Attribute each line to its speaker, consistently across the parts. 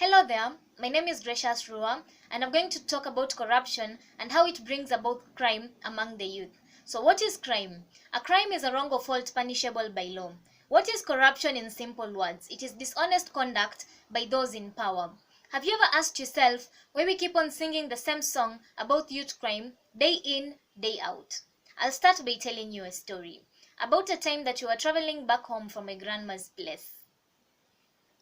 Speaker 1: Hello there, my name is Ruwah, and I'm going to talk about corruption and how it brings about crime among the youth. So what is crime? A crime is a wrong or fault punishable by law. What is corruption in simple words? It is dishonest conduct by those in power. Have you ever asked yourself why we keep on singing the same song about youth crime day in, day out? I'll start by telling you a story about a time that you were traveling back home from my grandma's place.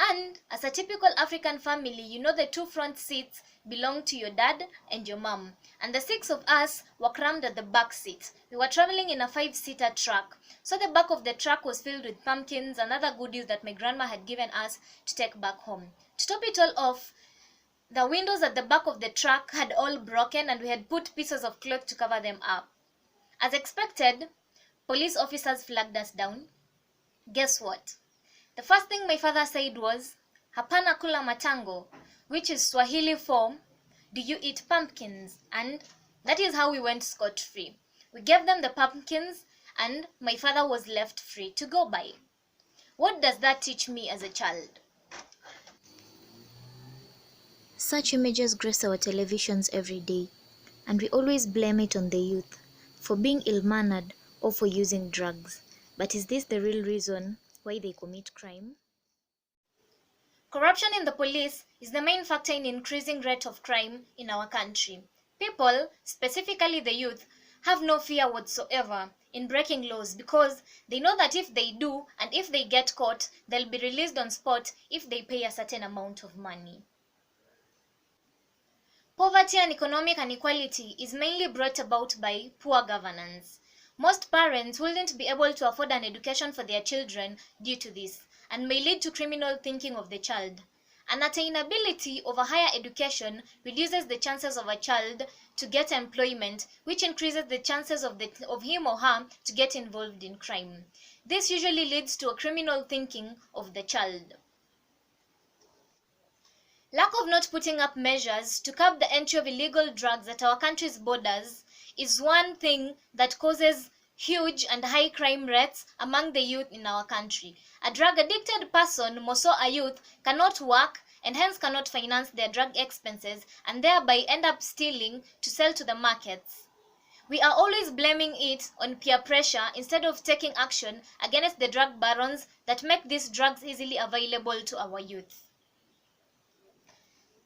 Speaker 1: And as a typical African family, you know the two front seats belong to your dad and your mom. And the six of us were crammed at the back seat. We were traveling in a 5-seater truck. So the back of the truck was filled with pumpkins and other goodies that my grandma had given us to take back home. To top it all off, the windows at the back of the truck had all broken and we had put pieces of cloth to cover them up. As expected, police officers flagged us down. Guess what? The first thing my father said was, "Hapana kula matango," which is Swahili for, "Do you eat pumpkins?" And that is how we went scot-free. We gave them the pumpkins and my father was left free to go by. What does that teach me as a child?
Speaker 2: Such images grace our televisions every day, and we always blame it on the youth for being ill-mannered or for using drugs. But is this the real reason why they commit crime?
Speaker 1: Corruption in the police is the main factor in increasing rate of crime in our country. People, specifically the youth, have no fear whatsoever in breaking laws because they know that if they do and if they get caught, they'll be released on spot if they pay a certain amount of money. Poverty and economic inequality is mainly brought about by poor governance. Most parents wouldn't be able to afford an education for their children due to this, and may lead to criminal thinking of the child. Unattainability of a higher education reduces the chances of a child to get employment, which increases the chances of him or her to get involved in crime. This usually leads to a criminal thinking of the child. Lack of not putting up measures to curb the entry of illegal drugs at our country's borders is one thing that causes huge and high crime rates among the youth in our country. A drug-addicted person, more so a youth, cannot work and hence cannot finance their drug expenses and thereby end up stealing to sell to the markets. We are always blaming it on peer pressure instead of taking action against the drug barons that make these drugs easily available to our youth.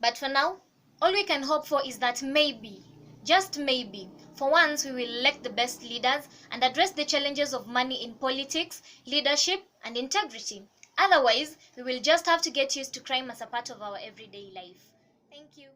Speaker 1: But for now, all we can hope for is that maybe, just maybe, for once we will elect the best leaders and address the challenges of money in politics, leadership, and integrity. Otherwise, we will just have to get used to crime as a part of our everyday life. Thank you.